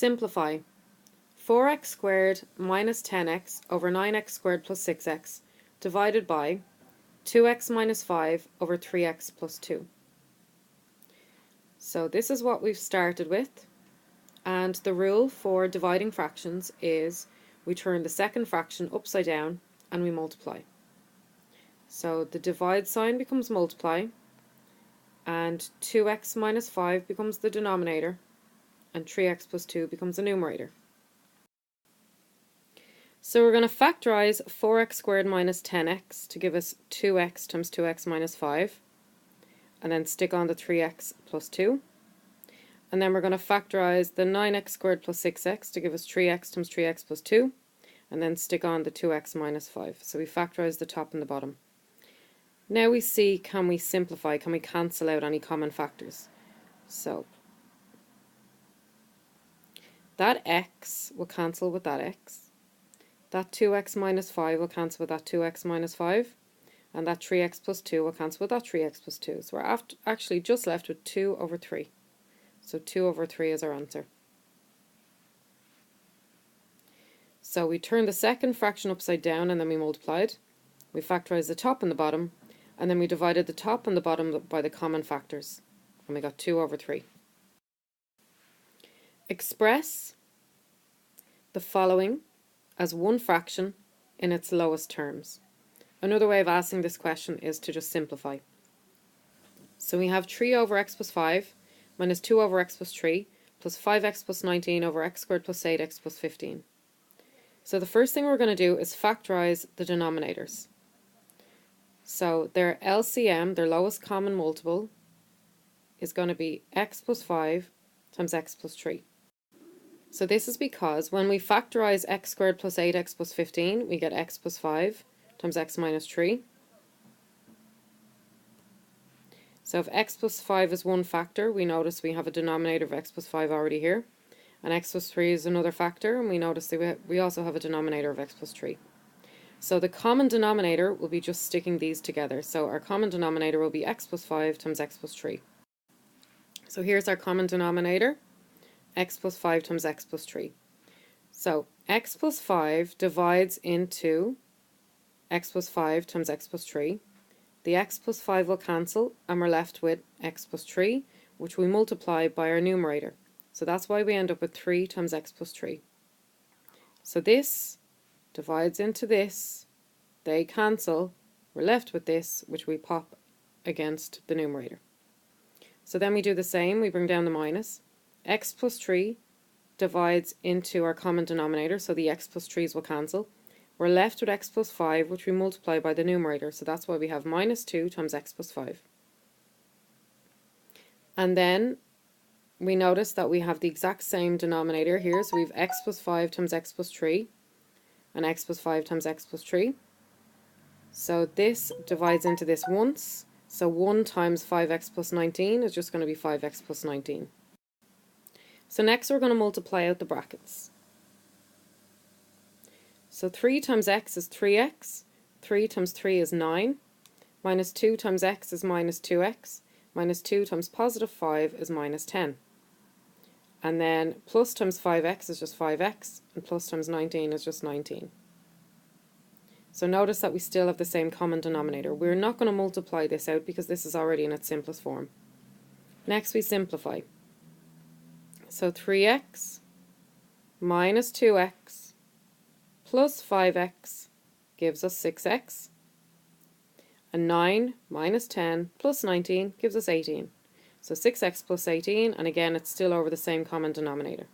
Simplify. 4x squared minus 10x over 9x squared plus 6x divided by 2x minus 5 over 3x plus 2. So this is what we've started with, and the rule for dividing fractions is we turn the second fraction upside down and we multiply. So the divide sign becomes multiply, and 2x minus 5 becomes the denominator, and 3x plus 2 becomes the numerator. So we're going to factorize 4x squared minus 10x to give us 2x times 2x minus 5, and then stick on the 3x plus 2. And then we're going to factorize the 9x squared plus 6x to give us 3x times 3x plus 2, and then stick on the 2x minus 5. So we factorize the top and the bottom. Now we see, can we simplify? Can we cancel out any common factors? So that x will cancel with that x. That 2x minus 5 will cancel with that 2x minus 5. And that 3x plus 2 will cancel with that 3x plus 2. So we're actually just left with 2 over 3. So 2 over 3 is our answer. So we turned the second fraction upside down and then we multiplied. We factorized the top and the bottom, and then we divided the top and the bottom by the common factors. And we got 2 over 3. Express the following as one fraction in its lowest terms. Another way of asking this question is to just simplify. So we have 3 over x plus 5 minus 2 over x plus 3 plus 5x plus 19 over x squared plus 8x plus 15. So the first thing we're going to do is factorize the denominators. So their LCM, their lowest common multiple, is going to be x plus 5 times x plus 3. So this is because when we factorize x squared plus 8x plus 15, we get x plus 5 times x minus 3. So if x plus 5 is one factor, we notice we have a denominator of x plus 5 already here. And x plus 3 is another factor, and we notice that we also have a denominator of x plus 3. So the common denominator will be just sticking these together. So our common denominator will be x plus 5 times x plus 3. So here's our common denominator, x plus 5 times x plus 3. So x plus 5 divides into x plus 5 times x plus 3. The x plus 5 will cancel, and we're left with x plus 3, which we multiply by our numerator. So that's why we end up with 3 times x plus 3. So this divides into this, they cancel, we're left with this, which we pop against the numerator. So then we do the same, we bring down the minus. X plus 3 divides into our common denominator, so the x plus 3's will cancel. We're left with x plus 5, which we multiply by the numerator, so that's why we have minus 2 times x plus 5. And then we notice that we have the exact same denominator here, so we have x plus 5 times x plus 3, and x plus 5 times x plus 3. So this divides into this once, so 1 times 5x plus 19 is just going to be 5x plus 19. So next we're going to multiply out the brackets. So 3 times x is 3x, 3 times 3 is 9, minus 2 times x is minus 2x, minus 2 times positive 5 is minus 10. And then plus times 5x is just 5x, and plus times 19 is just 19. So notice that we still have the same common denominator. We're not going to multiply this out because this is already in its simplest form. Next we simplify. So 3x minus 2x plus 5x gives us 6x. And 9 minus 10 plus 19 gives us 18. So 6x plus 18, and again it's still over the same common denominator.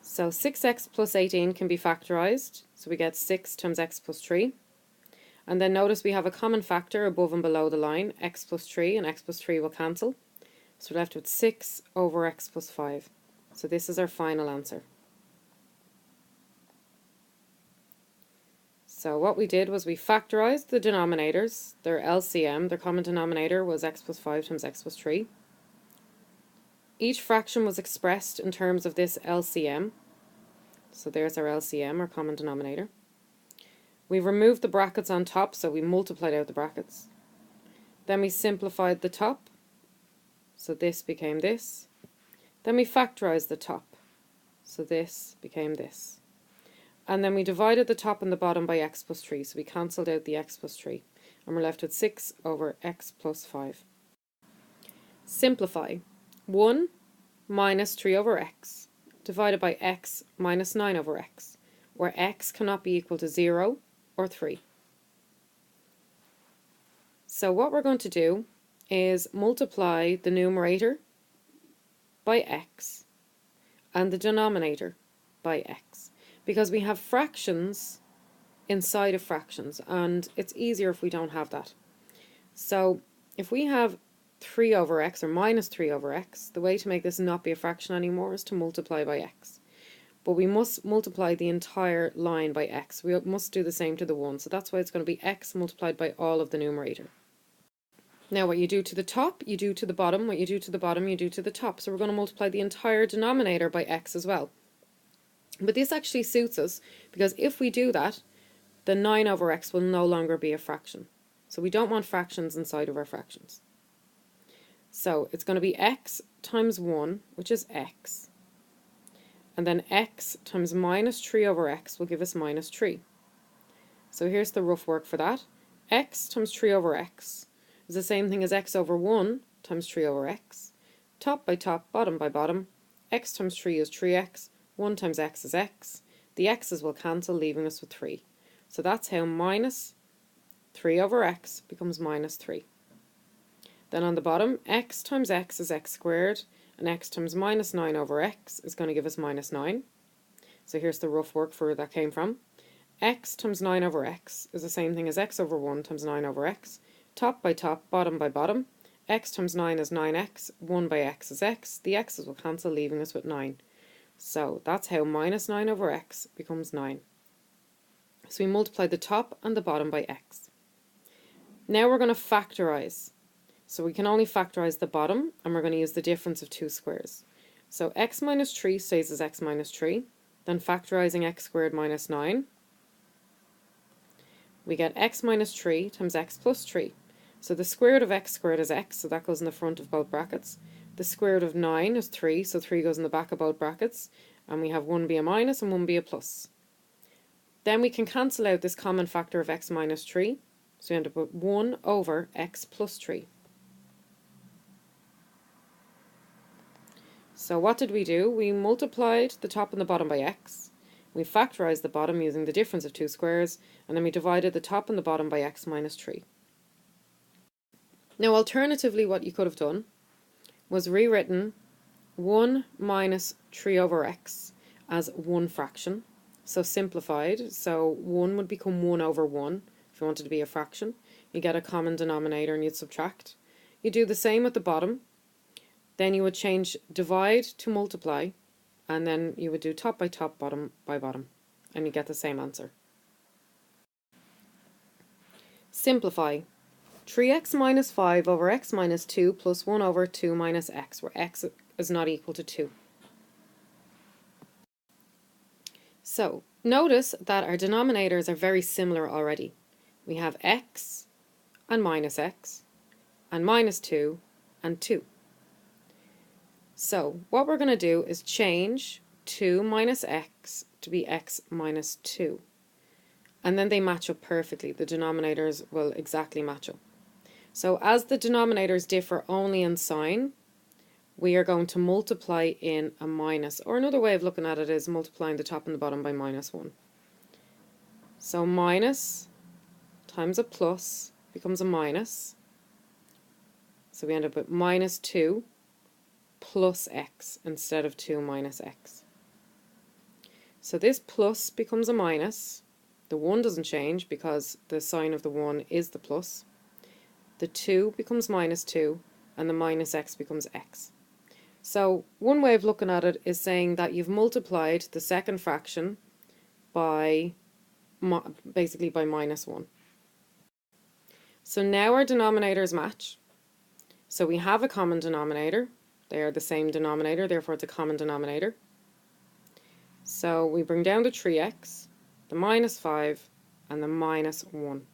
So 6x plus 18 can be factorized, so we get 6 times x plus 3. And then notice we have a common factor above and below the line, x plus 3, and x plus 3 will cancel. So we're left with 6 over x plus 5. So this is our final answer. So what we did was we factorized the denominators, their LCM, their common denominator was x plus 5 times x plus 3. Each fraction was expressed in terms of this LCM. So there's our LCM, our common denominator. We removed the brackets on top, so we multiplied out the brackets. Then we simplified the top. so this became this. Then we factorised the top, so this became this. And then we divided the top and the bottom by x plus 3, so we cancelled out the x plus 3. And we're left with 6 over x plus 5. Simplify. 1 minus 3 over x divided by x minus 9 over x, where x cannot be equal to 0 or 3. So what we're going to do is multiply the numerator by x and the denominator by x, because we have fractions inside of fractions, and it's easier if we don't have that. So if we have 3 over x or minus 3 over x, the way to make this not be a fraction anymore is to multiply by x. But we must multiply the entire line by x. We must do the same to the 1, so that's why it's going to be x multiplied by all of the numerator. Now what you do to the top, you do to the bottom. What you do to the bottom, you do to the top. So we're going to multiply the entire denominator by x as well. But this actually suits us, because if we do that, the 9 over x will no longer be a fraction. So we don't want fractions inside of our fractions. So it's going to be x times 1, which is x. And then x times minus 3 over x will give us minus 3. So here's the rough work for that. X times 3 over x is the same thing as x over 1 times 3 over x. Top by top, bottom by bottom. X times 3 is 3x. 1 times x is x. The x's will cancel, leaving us with 3. So that's how minus 3 over x becomes minus 3. Then on the bottom, x times x is x squared, and x times minus 9 over x is going to give us minus 9. So here's the rough work for where that came from. X times 9 over x is the same thing as x over 1 times 9 over x. Top by top, bottom by bottom. X times 9 is 9x, 1 by x is x. The x's will cancel, leaving us with 9. So that's how minus 9 over x becomes 9. So we multiply the top and the bottom by x. Now we're going to factorise. So we can only factorise the bottom, and we're going to use the difference of two squares. So x minus 3 stays as x minus 3. Then factorising x squared minus 9. We get x minus 3 times x plus 3. So the square root of x squared is x, so that goes in the front of both brackets. The square root of 9 is 3, so 3 goes in the back of both brackets. And we have 1 be a minus and 1 be a plus. Then we can cancel out this common factor of x minus 3. So we end up with 1 over x plus 3. So what did we do? We multiplied the top and the bottom by x. We factorised the bottom using the difference of two squares, and then we divided the top and the bottom by x minus 3. Now alternatively, what you could have done was rewritten 1 minus 3 over x as one fraction. So simplified, so 1 would become 1 over 1 if you wanted to be a fraction. You get a common denominator and you'd subtract. You do the same at the bottom. Then you would change divide to multiply, and then you would do top by top, bottom by bottom, and you get the same answer. Simplify. 3x minus 5 over x minus 2 plus 1 over 2 minus x, where x is not equal to 2. So, notice that our denominators are very similar already. We have x and minus x, and minus 2 and 2. So, what we're going to do is change 2 minus x to be x minus 2. And then they match up perfectly. The denominators will exactly match up. So, as the denominators differ only in sign, we are going to multiply in a minus. Or another way of looking at it is multiplying the top and the bottom by minus 1. So, minus times a plus becomes a minus. So, we end up with minus 2 plus x instead of 2 minus x. So this plus becomes a minus. The 1 doesn't change because the sign of the 1 is the plus. The 2 becomes minus 2 and the minus x becomes x. So one way of looking at it is saying that you've multiplied the second fraction by basically by minus 1. So now our denominators match. So we have a common denominator. They are the same denominator, therefore it's a common denominator. So we bring down the 3x, the minus 5, and the minus 1.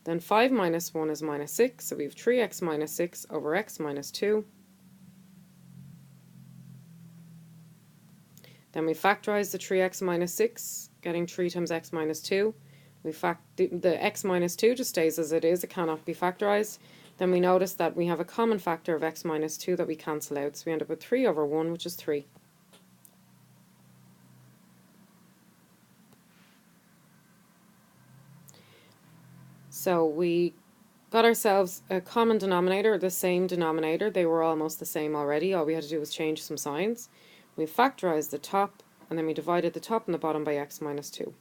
Then 5 minus 1 is minus 6, so we have 3x minus 6 over x minus 2. Then we factorize the 3x minus 6, getting 3 times x minus 2. The x minus 2 just stays as it is, it cannot be factorized. Then we notice that we have a common factor of x minus 2 that we cancel out, so we end up with 3 over 1, which is 3. So we got ourselves a common denominator, the same denominator. They were almost the same already. All we had to do was change some signs. We factorized the top, and then we divided the top and the bottom by x minus 2.